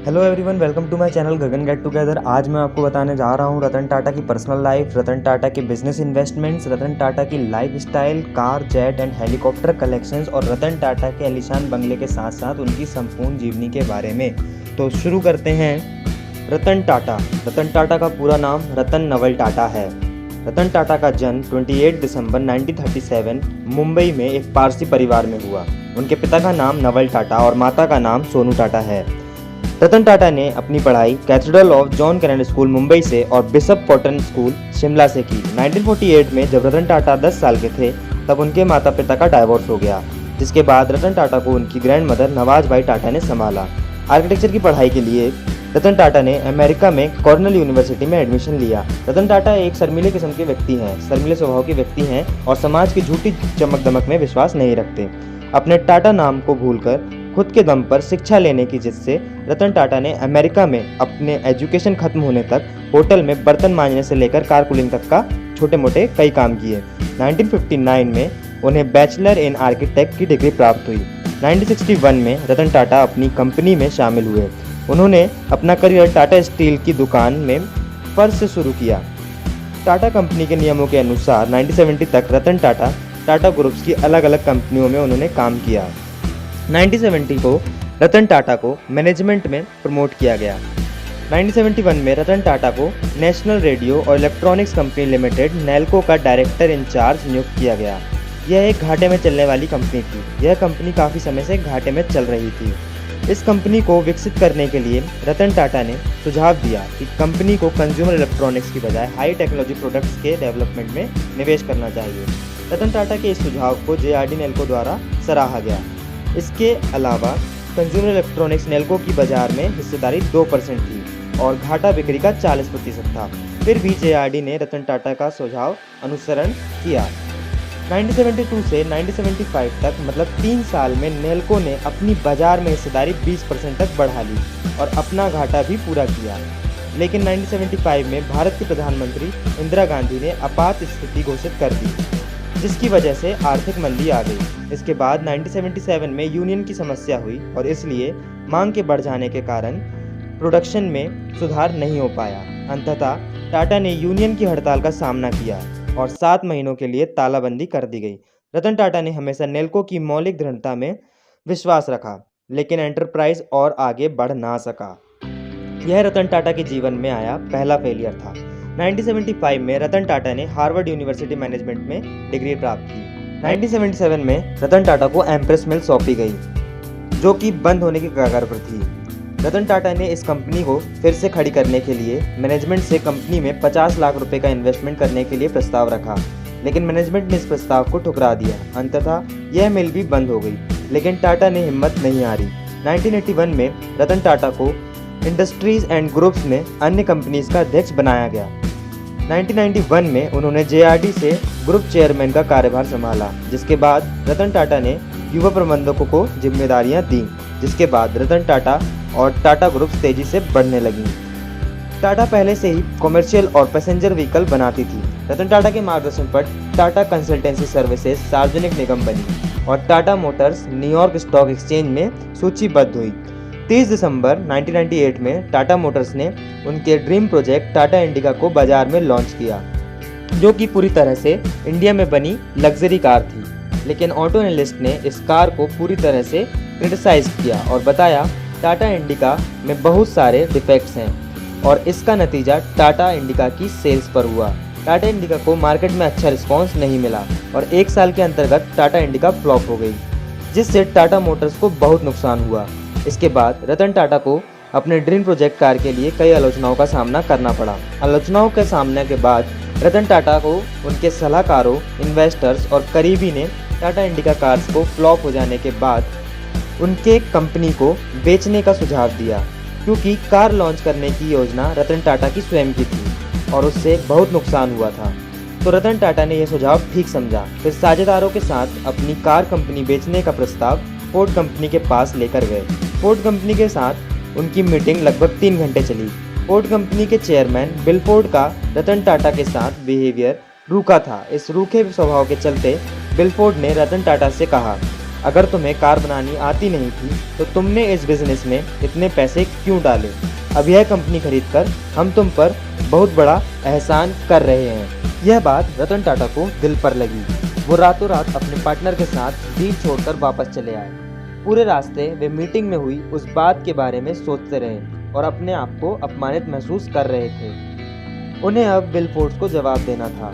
Hello everyone, welcome to my channel Gagan get together. आज मैं आपको बताने जा रहा हूँ रतन टाटा की पर्सनल लाइफ, रतन टाटा के बिजनेस इन्वेस्टमेंट्स, रतन टाटा की life style, car, jet and helicopter collections और रतन टाटा के आलीशान बंगले के साथ साथ उनकी संपूर्ण जीवनी के बारे में। तो शुरू करते हैं। रतन टाटा का पूरा नाम रतन नवल टाटा है। रतन टाटा का जन्म 28 दिसंबर 1937 मुंबई में एक पारसी परिवार में हुआ। उनके पिता का नाम नवल टाटा और माता का नाम सोनू टाटा है। रतन टाटा ने अपनी पढ़ाई cathedral of John Kennedy school Mumbai से और बिशप कॉटन स्कूल शिमला से की। 1948 में जब रतन टाटा 10 साल के थे तब उनके माता पिता का डाइवोर्स हो गया, जिसके बाद रतन टाटा को उनकी ग्रैंड मदर नवाज भाई टाटा ने संभाला। आर्किटेक्चर की पढ़ाई के लिए रतन टाटा ने अमेरिका में कॉर्नेल यूनिवर्सिटी में एडमिशन लिया। रतन टाटा एक शर्मीले किस्म के व्यक्ति हैं, शर्मीले स्वभाव के व्यक्ति हैं और समाज की झूठी चमक दमक में विश्वास नहीं रखते। अपने टाटा नाम को भूलकर खुद के दम पर शिक्षा लेने की जिद से रतन टाटा ने अमेरिका में अपने एजुकेशन खत्म होने तक होटल में बर्तन मांजने से लेकर कार कूलिंग तक का छोटे मोटे कई काम किए। 1959 में उन्हें बैचलर इन आर्किटेक्ट की डिग्री प्राप्त हुई। 1961 में रतन टाटा अपनी कंपनी में शामिल हुए। उन्होंने अपना करियर टाटा स्टील की दुकान में फर्श से शुरू किया। टाटा कंपनी के नियमों के अनुसार 1970 तक रतन टाटा टाटा ग्रुप्स की अलग अलग कंपनियों में उन्होंने काम किया। 1970 को रतन टाटा को मैनेजमेंट में प्रमोट किया गया। 1971 में रतन टाटा को नेशनल रेडियो और इलेक्ट्रॉनिक्स कंपनी लिमिटेड नेल्को का डायरेक्टर इंचार्ज नियुक्त किया गया। यह एक घाटे में चलने वाली कंपनी थी। यह कंपनी काफ़ी समय से घाटे में चल रही थी। इस कंपनी को विकसित करने के लिए रतन टाटा ने सुझाव दिया कि कंपनी को कंज्यूमर इलेक्ट्रॉनिक्स की बजाय हाई टेक्नोलॉजी प्रोडक्ट्स के डेवलपमेंट में निवेश करना चाहिए। रतन टाटा के इस सुझाव को जेआरडी नेल्को द्वारा सराहा गया। इसके अलावा कंज्यूमर इलेक्ट्रॉनिक्स नेल्को की बाजार में हिस्सेदारी 2% थी और घाटा बिक्री का 40% था। फिर भी जेआरडी ने रतन टाटा का सुझाव अनुसरण किया। 1972 से 1975 तक मतलब 3 साल में नेल्को ने अपनी बाजार में हिस्सेदारी 20% तक बढ़ा ली और अपना घाटा भी पूरा किया। लेकिन 1975 में भारत की प्रधानमंत्री इंदिरा गांधी ने आपात स्थिति घोषित कर दी, जिसकी वजह से आर्थिक मंदी आ गई। इसके बाद 1977 में यूनियन की समस्या हुई और इसलिए मांग के बढ़ जाने के कारण प्रोडक्शन में सुधार नहीं हो पाया। अंततः टाटा ने यूनियन की हड़ताल का सामना किया और 7 महीनों के लिए तालाबंदी कर दी गई। रतन टाटा ने हमेशा नेल्को की मौलिक दृढ़ता में विश्वास रखा, लेकिन एंटरप्राइज और आगे बढ़ ना सका। यह रतन टाटा के जीवन में आया पहला फेलियर था। 1975 में रतन टाटा ने हार्वर्ड यूनिवर्सिटी मैनेजमेंट में डिग्री प्राप्त की। 1977 में रतन टाटा को एम्प्रेस मिल सौंपी गई, जो कि बंद होने की कगार पर थी। रतन टाटा ने इस कंपनी को फिर से खड़ी करने के लिए मैनेजमेंट से कंपनी में 50 लाख रुपए का इन्वेस्टमेंट करने के लिए प्रस्ताव रखा, लेकिन मैनेजमेंट ने इस प्रस्ताव को ठुकरा दिया। अंततः यह मिल भी बंद हो गई, लेकिन टाटा ने हिम्मत नहीं हारी। 1981 में रतन टाटा को इंडस्ट्रीज एंड ग्रुप्स में अन्य कंपनीज का अध्यक्ष बनाया गया। 1991 में उन्होंने जेआरडी से ग्रुप चेयरमैन का कार्यभार संभाला, जिसके बाद रतन टाटा ने युवा प्रबंधकों को जिम्मेदारियां दी, जिसके बाद रतन टाटा और टाटा ग्रुप्स तेजी से बढ़ने लगी। टाटा पहले से ही कॉमर्शियल और पैसेंजर व्हीकल बनाती थी। रतन टाटा के मार्गदर्शन पर टाटा कंसल्टेंसी सर्विसेज सार्वजनिक निगम बनी और Tata Motors New York stock exchange में सूचीबद्ध हुई। 30 दिसंबर 1998 में टाटा मोटर्स ने उनके ड्रीम प्रोजेक्ट टाटा इंडिका को बाजार में लॉन्च किया, जो कि पूरी तरह से इंडिया में बनी लग्जरी कार थी। लेकिन ऑटो एनालिस्ट ने इस कार को पूरी तरह से क्रिटिसाइज किया और बताया टाटा इंडिका में बहुत सारे डिफेक्ट्स हैं और इसका नतीजा टाटा इंडिका की सेल्स पर हुआ। टाटा इंडिका को मार्केट में अच्छा रिस्पॉन्स नहीं मिला और 1 साल के अंतर्गत टाटा इंडिका फ्लॉप हो गई, जिससे टाटा मोटर्स को बहुत नुकसान हुआ। इसके बाद रतन टाटा को अपने ड्रीम प्रोजेक्ट कार के लिए कई आलोचनाओं का सामना करना पड़ा। आलोचनाओं के सामने के बाद रतन टाटा को उनके सलाहकारों, इन्वेस्टर्स और करीबी ने टाटा इंडिका कार्स को फ्लॉप हो जाने के बाद उनके कंपनी को बेचने का सुझाव दिया, क्योंकि कार लॉन्च करने की योजना रतन टाटा की स्वयं की थी और उससे बहुत नुकसान हुआ था। तो रतन टाटा ने यह सुझाव ठीक समझा। फिर साझेदारों के साथ अपनी कार कंपनी बेचने का प्रस्ताव फोर्ड कंपनी के पास लेकर गए। फोर्ड कंपनी के साथ उनकी मीटिंग लगभग 3 घंटे चली। फोर्ड कंपनी के चेयरमैन बिल फोर्ड का रतन टाटा के साथ बिहेवियर रूखा था। इस रूखे स्वभाव के चलते बिल फोर्ड ने रतन टाटा से कहा अगर तुम्हें कार बनानी आती नहीं थी तो तुमने इस बिजनेस में इतने पैसे क्यों डाले? अब यह कंपनी खरीदकर हम तुम पर बहुत बड़ा एहसान कर रहे हैं। यह बात रतन टाटा को दिल पर लगी। वो रातों रात अपने पार्टनर के साथ डील छोड़कर वापस चले आए। पूरे रास्ते वे मीटिंग में हुई उस बात के बारे में सोचते रहे और अपने आप को अपमानित महसूस कर रहे थे। उन्हें अब विलफोर्ड्स को जवाब देना था।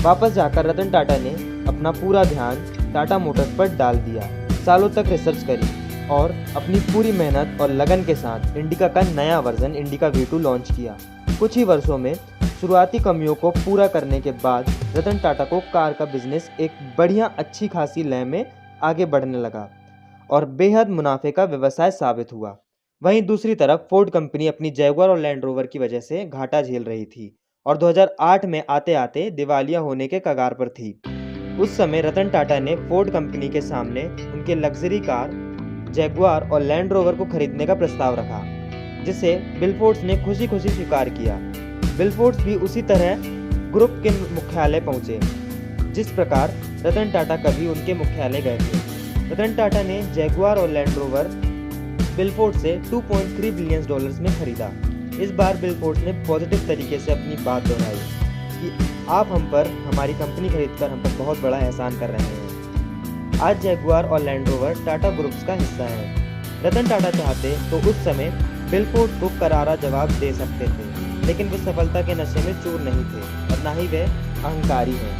वापस जाकर रतन टाटा ने अपना पूरा ध्यान टाटा मोटर्स पर डाल दिया। सालों तक रिसर्च करी और अपनी पूरी मेहनत और लगन के साथ इंडिका का नया वर्जन इंडिका V2 लॉन्च किया। कुछ ही वर्षों में शुरुआती कमियों को पूरा करने के बाद रतन टाटा को कार का बिजनेस एक बढ़िया अच्छी खासी लय में आगे बढ़ने लगा और बेहद मुनाफे का व्यवसाय साबित हुआ। वहीं दूसरी तरफ फोर्ड कंपनी अपनी जैगुआर और लैंड रोवर की वजह से घाटा झेल रही थी और 2008 में आते आते दिवालिया होने के कगार पर थी। उस समय रतन टाटा ने फोर्ड कंपनी के सामने उनके लग्जरी कार जैगुआर और लैंड रोवर को खरीदने का प्रस्ताव रखा, जिसे विलफोर्ड्स ने खुशी खुशी स्वीकार किया। विलफोर्ड्स भी उसी तरह ग्रुप के मुख्यालय पहुंचे जिस प्रकार रतन टाटा कभी उनके मुख्यालय गए थे। रतन टाटा ने जैगुआर और लैंड रोवर विलफोर्ड्स से $2.3 बिलियन में खरीदा। इस बार विलफोर्ड्स ने पॉजिटिव तरीके से अपनी बात दोहराई कि आप हम पर हमारी कंपनी खरीदकर हम पर बहुत बड़ा एहसान कर रहे हैं। आज जैगुआर और लैंड रोवर टाटा ग्रुप्स का हिस्सा है। रतन टाटा चाहते तो उस समय विलफोर्ड्स को करारा जवाब दे सकते थे, लेकिन वे सफलता के नशे में चूर नहीं थे और न ही वे अहंकारी हैं।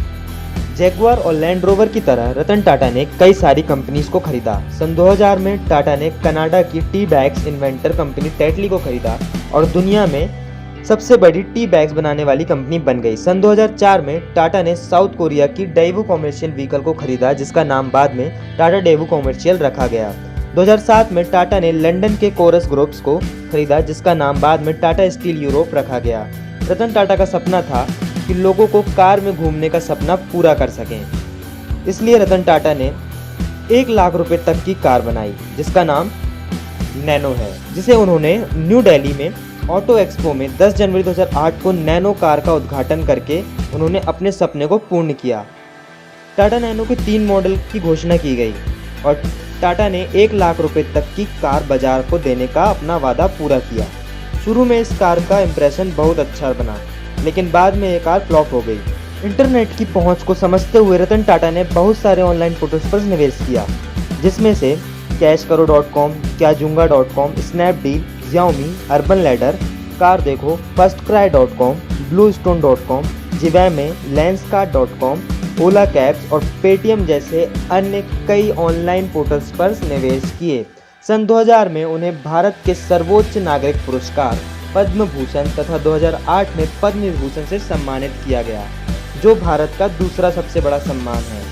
जैगुआर और लैंड रोवर की तरह रतन टाटा ने कई सारी कंपनीज को खरीदा। सन 2000 में टाटा ने कनाडा की tea bags inventor company Tetley को खरीदा और दुनिया में सबसे बड़ी टी बैग्स बनाने वाली कंपनी बन गई। सन 2004 में टाटा ने साउथ कोरिया की डेवू कॉमर्शियल व्हीकल को खरीदा, जिसका नाम बाद में टाटा डेवू कॉमर्शियल रखा गया। 2007 में टाटा ने लंदन के कोरस ग्रुप्स को खरीदा, जिसका नाम बाद में टाटा स्टील यूरोप रखा गया। रतन टाटा का सपना था कि लोगों को कार में घूमने का सपना पूरा कर सकें। इसलिए रतन टाटा ने 1 लाख रुपए तक की कार बनाई, जिसका नाम नैनो है, जिसे उन्होंने न्यू दिल्ली में ऑटो एक्सपो में 10 जनवरी 2008 को नैनो कार का उद्घाटन करके उन्होंने अपने सपने को पूर्ण किया। टाटा नैनो के 3 मॉडल की घोषणा की गई और टाटा ने 1 लाख रुपए तक की कार बाजार को देने का अपना वादा पूरा किया। शुरू में इस कार का इंप्रेशन बहुत अच्छा बना, लेकिन बाद में ये कार फ्लॉप हो गई। इंटरनेट की पहुंच को समझते हुए रतन टाटा ने बहुत सारे ऑनलाइन पोर्टल्स पर निवेश किया, जिसमें से CashKaro.com, Kyazoonga.com, Snapdeal, Xiaomi, Urban Ladder, CarDekho, FirstCry.com, BlueStone.com, Zivame, Lenskart.com, Ola cabs और पेटीएम जैसे अन्य कई ऑनलाइन पोर्टल्स पर निवेश किए। सन 2000 में उन्हें भारत के सर्वोच्च नागरिक पुरस्कार पद्म भूषण तथा 2008 में पद्म विभूषण से सम्मानित किया गया, जो भारत का दूसरा सबसे बड़ा सम्मान है।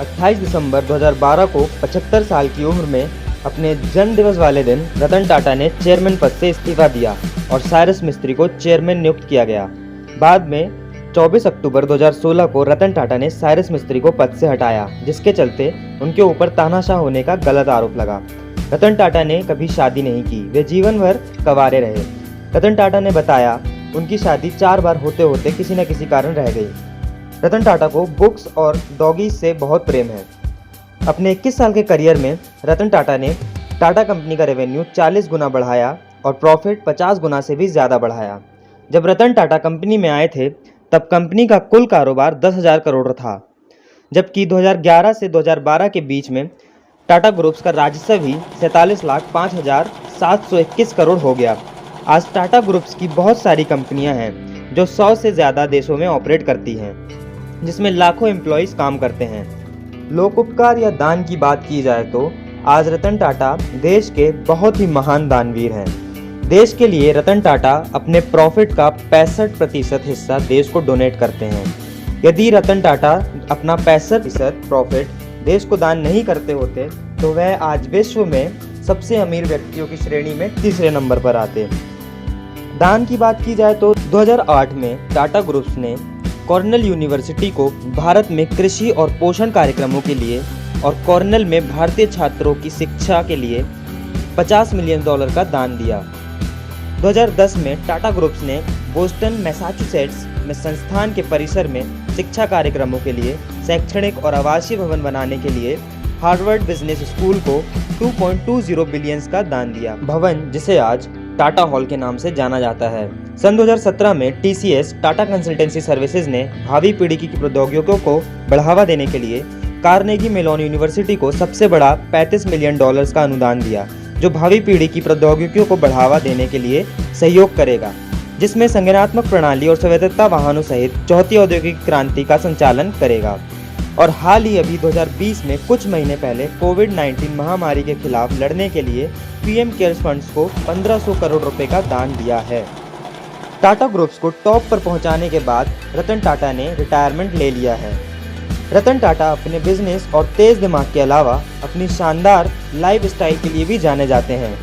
28 दिसंबर 2012 को 75 साल की उम्र में अपने जन्मदिवस वाले दिन रतन टाटा ने चेयरमैन पद से इस्तीफा दिया और साइरस मिस्त्री को चेयरमैन नियुक्त किया गया। बाद में 24 अक्टूबर 2016 को रतन टाटा ने साइरस मिस्त्री को पद से हटाया, जिसके चलते उनके ऊपर तानाशाह होने का गलत आरोप लगा। रतन टाटा ने कभी शादी नहीं की, वे जीवन भर कंवारे रहे। रतन टाटा ने बताया उनकी शादी 4 बार होते होते किसी न किसी कारण रह गई। रतन टाटा को बुक्स और डॉगीज से बहुत प्रेम है। अपने 21 साल के करियर में रतन टाटा ने टाटा कंपनी का रेवेन्यू 40 गुना बढ़ाया और प्रॉफिट 50 गुना से भी ज़्यादा बढ़ाया। जब रतन टाटा कंपनी में आए थे तब कंपनी का कुल कारोबार 10,000 करोड़ था, जबकि 2011 से 2012 के बीच में टाटा ग्रुप्स का राजस्व भी 47,05,721 करोड़ हो गया। आज टाटा ग्रुप्स की बहुत सारी कंपनियां हैं जो 100 से ज़्यादा देशों में ऑपरेट करती हैं, जिसमें लाखों एम्प्लॉयज़ काम करते हैं। लोकोपकार या दान की बात की जाए तो आज रतन टाटा देश के बहुत ही महान दानवीर हैं। देश के लिए रतन टाटा अपने प्रॉफिट का 65% हिस्सा देश को डोनेट करते हैं। यदि रतन टाटा अपना 65% प्रॉफिट देश को दान नहीं करते होते तो वह आज विश्व में सबसे अमीर व्यक्तियों की श्रेणी में तीसरे नंबर पर आते। दान की बात की जाए तो 2008 में टाटा ग्रुप्स ने कॉर्नेल यूनिवर्सिटी को भारत में कृषि और पोषण कार्यक्रमों के लिए और कॉर्नेल में भारतीय छात्रों की शिक्षा के लिए $50 मिलियन का दान दिया। 2010 में टाटा ग्रुप्स ने बोस्टन मैसाचुसेट्स में संस्थान के परिसर में शिक्षा कार्यक्रमों के लिए शैक्षणिक और आवासीय भवन बनाने के लिए हार्वर्ड बिजनेस स्कूल को 2.20 बिलियंस का दान दिया। भवन जिसे आज टाटा हॉल के नाम से जाना जाता है। सन 2017 में TCS टाटा कंसल्टेंसी सर्विसेज ने भावी पीढ़ी की प्रौद्योगिकियों को बढ़ावा देने के लिए कार्नेगी मेलॉन यूनिवर्सिटी को सबसे बड़ा $35 मिलियन का अनुदान दिया, जो भावी पीढ़ी की प्रौद्योगिकियों को बढ़ावा देने के लिए सहयोग करेगा, जिसमें संगठनात्मक प्रणाली और स्वायत्तता वाहनों सहित चौथी औद्योगिक क्रांति का संचालन करेगा। और हाल ही अभी 2020 में कुछ महीने पहले कोविड-19 महामारी के खिलाफ लड़ने के लिए PM केयर्स फंड्स को 1500 करोड़ रुपए का दान दिया है। टाटा ग्रुप्स को टॉप पर पहुंचाने के बाद रतन टाटा ने रिटायरमेंट ले लिया है। रतन टाटा अपने बिजनेस और तेज दिमाग के अलावा अपनी शानदार लाइफ स्टाइल के लिए भी जाने जाते हैं।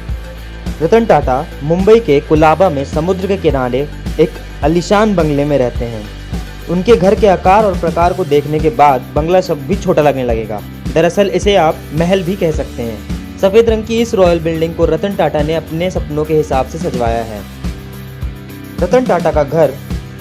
रतन टाटा मुंबई के कुलाबा में समुद्र के किनारे एक आलीशान बंगले में रहते हैं। उनके घर के आकार और प्रकार को देखने के बाद बंगला शब्द भी छोटा लगने लगेगा। दरअसल इसे आप महल भी कह सकते हैं। सफ़ेद रंग की इस रॉयल बिल्डिंग को रतन टाटा ने अपने सपनों के हिसाब से सजवाया है। रतन टाटा का घर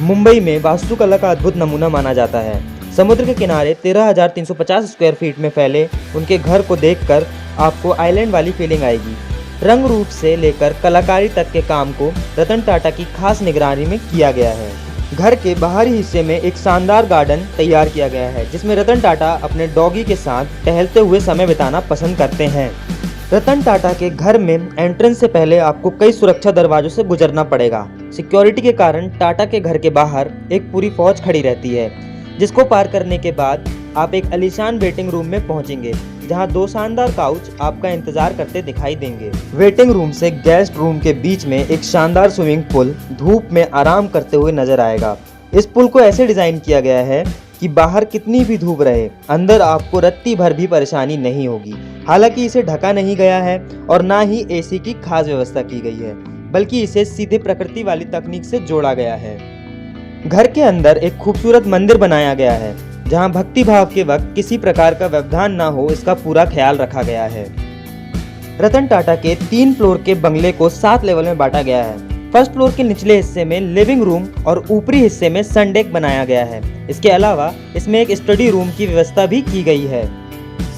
मुंबई में वास्तुकला का अद्भुत नमूना माना जाता है। समुद्र के किनारे 13,350 स्क्वायर फीट में फैले उनके घर को देखकर आपको आइलैंड वाली फीलिंग आएगी। रंग रूप से लेकर कलाकारी तक के काम को रतन टाटा की खास निगरानी में किया गया है। घर के बाहरी हिस्से में एक शानदार गार्डन तैयार किया गया है, जिसमें रतन टाटा अपने डॉगी के साथ टहलते हुए समय बिताना पसंद करते हैं। रतन टाटा के घर में एंट्रेंस से पहले आपको कई सुरक्षा दरवाजों से गुजरना पड़ेगा। सिक्योरिटी के कारण टाटा के घर के बाहर एक पूरी फौज खड़ी रहती है, जिसको पार करने के बाद आप एक आलीशान वेटिंग रूम में पहुंचेंगे, जहां 2 शानदार काउच आपका इंतजार करते दिखाई देंगे। वेटिंग रूम से गेस्ट रूम के बीच में एक शानदार स्विमिंग पूल धूप में आराम करते हुए नजर आएगा। इस पूल को ऐसे डिजाइन किया गया है कि बाहर कितनी भी धूप रहे, अंदर आपको रत्ती भर भी परेशानी नहीं होगी। हालांकि इसे ढका नहीं गया है और ना ही AC की खास व्यवस्था की गई है, बल्कि इसे सीधे प्रकृति वाली तकनीक से जोड़ा गया है। घर के अंदर एक खूबसूरत मंदिर बनाया गया है, जहां भक्ति भाव के वक्त किसी प्रकार का व्यवधान ना हो, इसका पूरा ख्याल रखा गया है। रतन टाटा के 3 फ्लोर के बंगले को 7 लेवल में बांटा गया है। फर्स्ट फ्लोर के निचले हिस्से में लिविंग रूम और ऊपरी हिस्से में सन डेक बनाया गया है। इसके अलावा इसमें एक स्टडी रूम की व्यवस्था भी की गई है।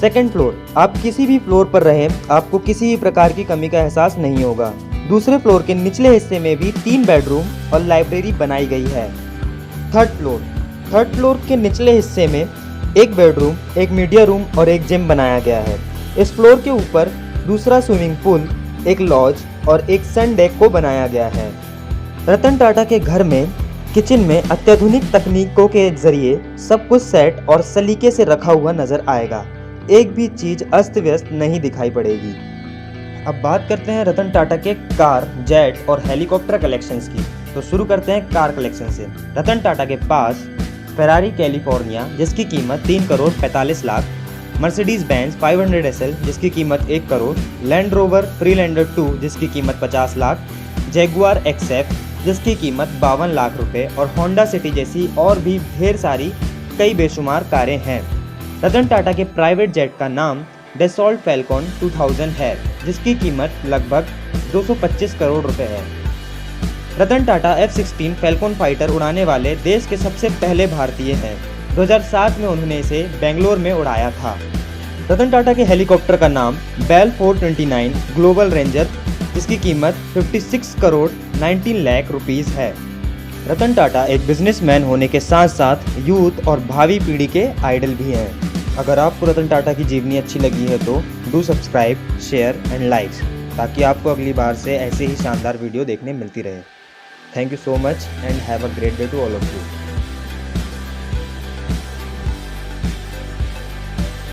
सेकंड फ्लोर, आप किसी भी फ्लोर पर रहें, आपको किसी भी प्रकार की कमी का एहसास नहीं होगा। दूसरे फ्लोर के निचले हिस्से में भी 3 बेडरूम और लाइब्रेरी बनाई गई है। थर्ड फ्लोर के निचले हिस्से में एक बेडरूम, एक मीडिया रूम और एक जिम बनाया गया है। इस फ्लोर के ऊपर दूसरा स्विमिंग पूल, एक लॉज और एक सन डेक को बनाया गया है। रतन टाटा के घर में किचन में अत्याधुनिक तकनीकों के जरिए सब कुछ सेट और सलीके से रखा हुआ नजर आएगा। एक भी चीज अस्त व्यस्त नहीं दिखाई पड़ेगी। अब बात करते हैं रतन टाटा के कार, जेट और हेलीकॉप्टर कलेक्शंस की। तो शुरू करते हैं कार कलेक्शन से। रतन टाटा के पास फेरारी कैलिफोर्निया जिसकी कीमत 3 crore 45 lakh, Mercedes Benz 500 SL जिसकी कीमत 1 करोड़, लैंड रोवर फ्रीलैंडर 2 जिसकी कीमत 50 लाख, जैगुआर XF जिसकी कीमत 52 लाख रुपए और होंडा सिटी जैसी और भी ढेर सारी कई बेशुमार कारें हैं। रतन टाटा के प्राइवेट जेट का नाम डेसॉल्ट फैल्कॉन 2000 है, जिसकी कीमत लगभग 225 करोड़ रुपए है। Ratan Tata F-16 Falcon fighter उड़ाने वाले देश के सबसे पहले भारतीय हैं। 2007 में उन्होंने इसे बेंगलोर में उड़ाया था। रतन टाटा के हेलीकॉप्टर का नाम बेल 429 ग्लोबल रेंजर, जिसकी कीमत 56 करोड़ 19 लाख रुपीस है। रतन टाटा एक बिजनेसमैन होने के साथ साथ यूथ और भावी पीढ़ी के आइडल भी हैं। अगर आपको रतन टाटा की जीवनी अच्छी लगी है तो do subscribe, share and likes, ताकि आपको अगली बार से ऐसे ही शानदार वीडियो देखने मिलती रहे। Thank you so much and have a great day to all of you.